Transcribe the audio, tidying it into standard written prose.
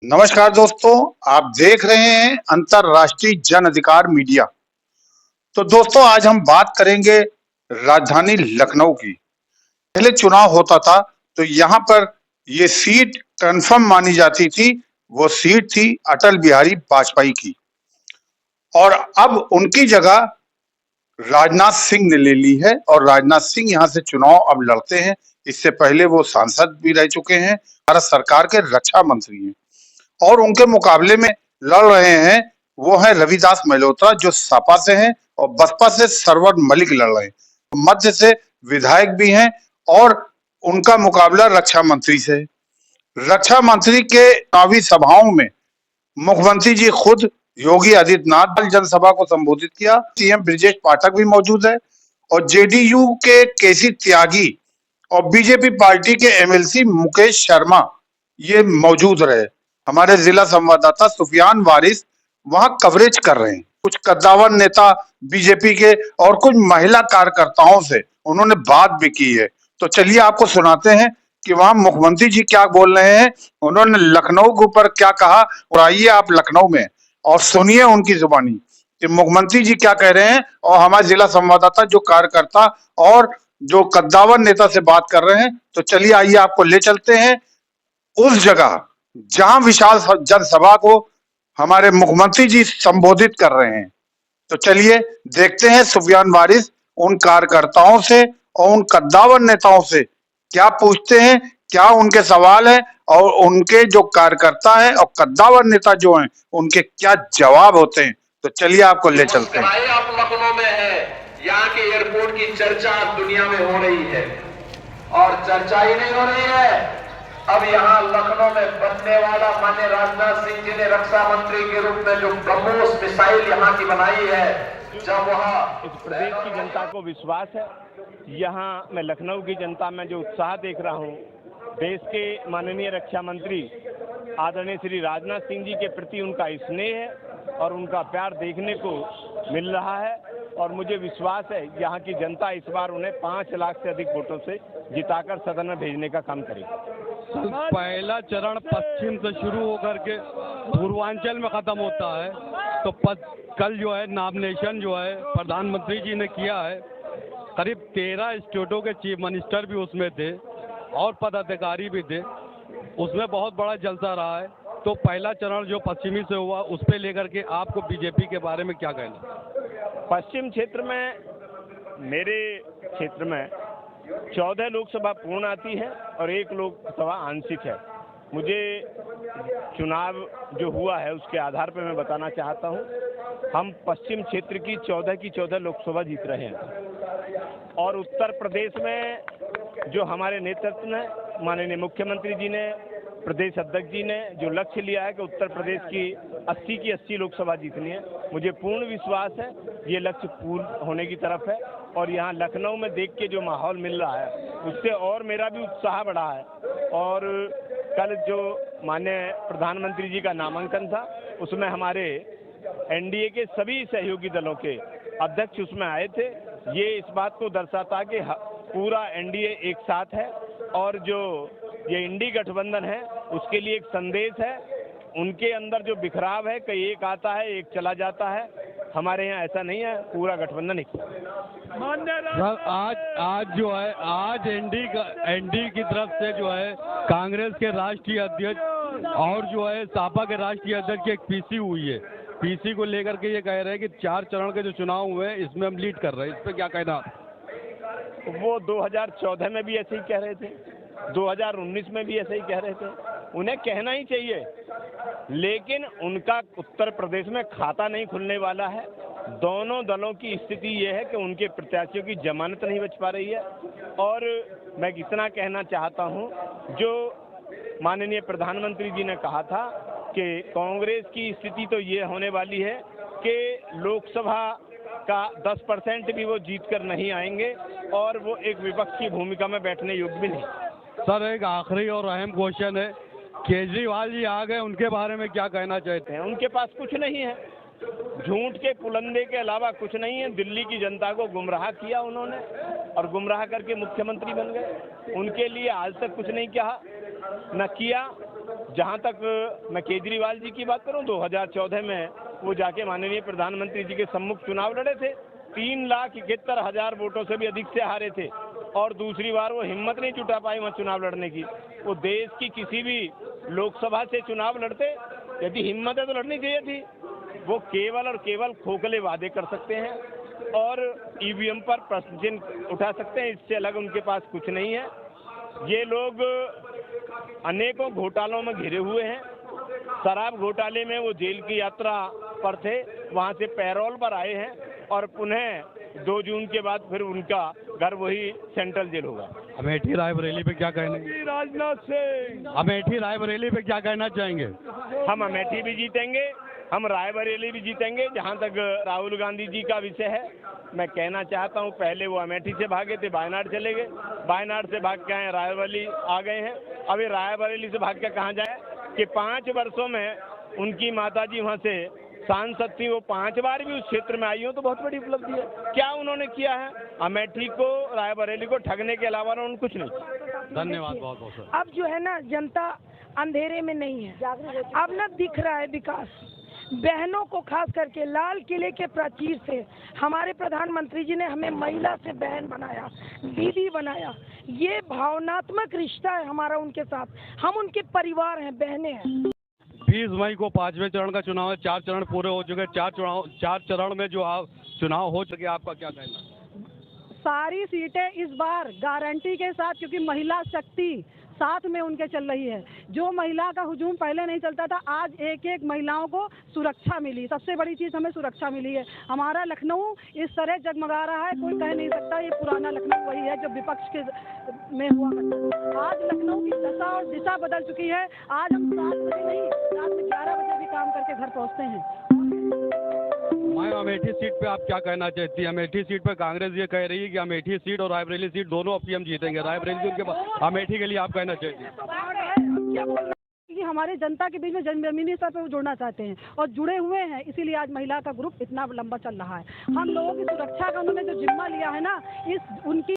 नमस्कार दोस्तों, आप देख रहे हैं अंतर्राष्ट्रीय जन अधिकार मीडिया। तो दोस्तों आज हम बात करेंगे राजधानी लखनऊ की। पहले चुनाव होता था तो यहाँ पर ये सीट कंफर्म मानी जाती थी। वो सीट थी अटल बिहारी वाजपेयी की और अब उनकी जगह राजनाथ सिंह ने ले ली है और राजनाथ सिंह यहाँ से चुनाव अब लड़ते हैं। इससे पहले वो सांसद भी रह चुके हैं, भारत सरकार के रक्षा मंत्री हैं। और उनके मुकाबले में लड़ रहे हैं वो है रविदास मल्होत्रा जो सपा से हैं और बसपा से सरवर मलिक लड़ रहे हैं। मध्य से विधायक भी हैं और उनका मुकाबला रक्षा मंत्री से है। रक्षा मंत्री के चुनावी सभाओं में मुख्यमंत्री जी खुद योगी आदित्यनाथ जनसभा को संबोधित किया। सीएम ब्रजेश पाठक भी मौजूद है और जेडीयू के केसी त्यागी और बीजेपी पार्टी के एमएलसी मुकेश शर्मा ये मौजूद रहे। हमारे जिला संवाददाता सुफियान वारिस वहां कवरेज कर रहे हैं। कुछ कद्दावर नेता बीजेपी के और कुछ महिला कार्यकर्ताओं से उन्होंने बात भी की है। तो चलिए आपको सुनाते हैं कि वहां मुख्यमंत्री जी क्या बोल रहे हैं, उन्होंने लखनऊ के ऊपर क्या कहा। और आइए आप लखनऊ में और सुनिए उनकी जुबानी कि मुख्यमंत्री जी क्या कह रहे हैं और हमारे जिला संवाददाता जो कार्यकर्ता और जो कद्दावर नेता से बात कर रहे हैं। तो चलिए आइए आपको ले चलते हैं उस जगह जहां विशाल जनसभा को हमारे मुख्यमंत्री जी संबोधित कर रहे हैं। तो चलिए देखते हैं सुफियान वारिस उन कार्यकर्ताओं से और उन कद्दावर नेताओं से क्या पूछते हैं, क्या उनके सवाल है और उनके जो कार्यकर्ता है और कद्दावर नेता जो हैं उनके क्या जवाब होते हैं। तो चलिए आपको ले चलते हैं। आप लखनऊ में है, यहाँ के एयरपोर्ट की चर्चा दुनिया में हो रही है और चर्चा ही नहीं हो रही है। अब यहाँ लखनऊ में बनने वाला माननीय राजनाथ सिंह जी ने रक्षा मंत्री के रूप में जो ब्रह्मोस मिसाइल यहाँ की बनाई है, जब वहाँ इस प्रदेश की जनता को विश्वास है, यहाँ मैं लखनऊ की जनता में जो उत्साह देख रहा हूँ, देश के माननीय रक्षा मंत्री आदरणीय श्री राजनाथ सिंह जी के प्रति उनका स्नेह है और उनका प्यार देखने को मिल रहा है। और मुझे विश्वास है यहाँ की जनता इस बार उन्हें 5 लाख से अधिक वोटों से जिताकर सदन में भेजने का काम करेगी। पहला चरण पश्चिम से शुरू होकर के पूर्वांचल में खत्म होता है। तो कल जो है नॉमिनेशन जो है प्रधानमंत्री जी ने किया है। करीब 13 स्टेटों के चीफ मिनिस्टर भी उसमें थे और पदाधिकारी भी थे। उसमें बहुत बड़ा जलसा रहा है। तो पहला चरण जो पश्चिमी से हुआ उस पे लेकर के आपको बीजेपी के बारे में क्या कहना? पश्चिम क्षेत्र में, मेरे क्षेत्र में 14 लोकसभा पूर्ण आती है और 1 लोकसभा आंशिक है। मुझे चुनाव जो हुआ है उसके आधार पर मैं बताना चाहता हूं, हम पश्चिम क्षेत्र की 14 लोकसभा जीत रहे हैं। और उत्तर प्रदेश में जो हमारे नेतृत्व ने, माननीय मुख्यमंत्री जी ने, प्रदेश अध्यक्ष जी ने जो लक्ष्य लिया है कि उत्तर प्रदेश की 80 की 80 लोकसभा जीतनी है, मुझे पूर्ण विश्वास है ये लक्ष्य पूर्ण होने की तरफ है। और यहाँ लखनऊ में देख के जो माहौल मिल रहा है उससे और मेरा भी उत्साह बढ़ा है। और कल जो माननीय प्रधानमंत्री जी का नामांकन था उसमें हमारे एनडीए के सभी सहयोगी दलों के अध्यक्ष उसमें आए थे। ये इस बात को दर्शाता कि पूरा एनडीए एक साथ है और जो ये इंडी गठबंधन है उसके लिए एक संदेश है। उनके अंदर जो बिखराव है, कहीं एक आता है एक चला जाता है, हमारे यहाँ ऐसा नहीं है, पूरा गठबंधन एक। आज जो है आज एनडी की तरफ से जो है कांग्रेस के राष्ट्रीय अध्यक्ष और जो है सपा के राष्ट्रीय अध्यक्ष की एक पीसी हुई है। पीसी को लेकर के ये कह रहे हैं कि 4 चरण के जो चुनाव हुए हैं इसमें हम लीड कर रहे हैं। इस पर क्या कहना? वो 2014 में भी ऐसे ही कह रहे थे, 2019 में भी ऐसे ही कह रहे थे। उन्हें कहना ही चाहिए, लेकिन उनका उत्तर प्रदेश में खाता नहीं खुलने वाला है। दोनों दलों की स्थिति ये है कि उनके प्रत्याशियों की जमानत नहीं बच पा रही है। और मैं इतना कहना चाहता हूं, जो माननीय प्रधानमंत्री जी ने कहा था कि कांग्रेस की स्थिति तो ये होने वाली है कि लोकसभा का 10% भी वो जीत कर नहीं आएंगे और वो एक विपक्ष की भूमिका में बैठने योग्य भी नहीं। सर एक आखिरी और अहम क्वेश्चन है, केजरीवाल जी आ गए, उनके बारे में क्या कहना चाहते हैं? उनके पास कुछ नहीं है, झूठ के पुलंदे के अलावा कुछ नहीं है। दिल्ली की जनता को गुमराह किया उन्होंने और गुमराह करके मुख्यमंत्री बन गए। उनके लिए आज तक कुछ नहीं कहा न किया जहाँ तक मैं केजरीवाल जी की बात करूँ, 2014 में वो जाके माननीय प्रधानमंत्री जी के सम्मुख चुनाव लड़े थे, 3,71,000 वोटों से भी अधिक से हारे थे, और दूसरी बार वो हिम्मत नहीं जुटा पाई वहाँ चुनाव लड़ने की। वो देश की किसी भी लोकसभा से चुनाव लड़ते, यदि हिम्मत है तो लड़नी चाहिए थी। वो केवल और केवल खोखले वादे कर सकते हैं और ईवीएम पर प्रश्न चिन्ह उठा सकते हैं, इससे अलग उनके पास कुछ नहीं है। ये लोग अनेकों घोटालों में घिरे हुए हैं। शराब घोटाले में वो जेल की यात्रा पर थे, वहाँ से पैरोल पर आए हैं और पुनः 2 जून के बाद फिर उनका घर वही सेंट्रल जेल होगा। अमेठी रायबरेली पे क्या कहना, राजनाथ सिंह, अमेठी रायबरेली पे क्या कहना चाहेंगे? हम अमेठी भी जीतेंगे, हम रायबरेली भी जीतेंगे। जहाँ तक राहुल गांधी जी का विषय है, मैं कहना चाहता हूँ, पहले वो अमेठी से भागे थे, वायनाड चले गए, वायनाड से भाग के आए रायबरेली आ गए हैं। अब ये रायबरेली से भाग के कहाँ जाए कि 5 वर्षों में उनकी माताजी वहाँ से सांसद थी, वो 5 बार भी उस क्षेत्र में आई हो, तो बहुत बड़ी उपलब्धि है। क्या उन्होंने किया है? अमेठी को, रायबरेली को ठगने के अलावा उन्होंने कुछ नहीं किया। धन्यवाद बहुत बहुत सर। अब जो है ना, जनता अंधेरे में नहीं है, अब ना दिख रहा है विकास। बहनों को खास करके लाल किले के प्राचीर से हमारे प्रधानमंत्री जी ने हमें महिला से बहन बनाया, दीदी बनाया। ये भावनात्मक रिश्ता है हमारा उनके साथ, हम उनके परिवार हैं, बहनें हैं। 20 मई को 5वें चरण का चुनाव है, 4 चरण पूरे हो चुके हैं। 4 चरण में जो चुनाव हो चुके, आपका क्या कहना? सारी सीटें इस बार गारंटी के साथ, क्योंकि महिला शक्ति साथ में उनके चल रही है। जो महिला का हुजूम पहले नहीं चलता था, आज एक एक महिलाओं को सुरक्षा मिली। सबसे बड़ी चीज़ हमें सुरक्षा मिली है। हमारा लखनऊ इस तरह जगमगा रहा है, कोई कह नहीं सकता ये पुराना लखनऊ वही है जो विपक्ष के में हुआ करता। आज लखनऊ की दशा और दिशा बदल चुकी है। आज हम 7 बजे नहीं, रात में 11 बजे भी काम करके घर पहुँचते हैं। मैं अमेठी सीट पे आप क्या कहना चाहती है? अमेठी सीट पे कांग्रेस ये कह रही है कि अमेठी सीट और रायबरेली सीट दोनों अब हम जीतेंगे। रायबरेली उनके पास, अमेठी के लिए आप कहना चाहती है? कि हमारे जनता के बीच में जमीनी स्तर पर जुड़ना चाहते हैं और जुड़े हुए हैं, इसीलिए आज महिला का ग्रुप इतना लंबा चल रहा है। हम लोगों की सुरक्षा का उन्होंने जो जिम्मा लिया है ना, इस उनकी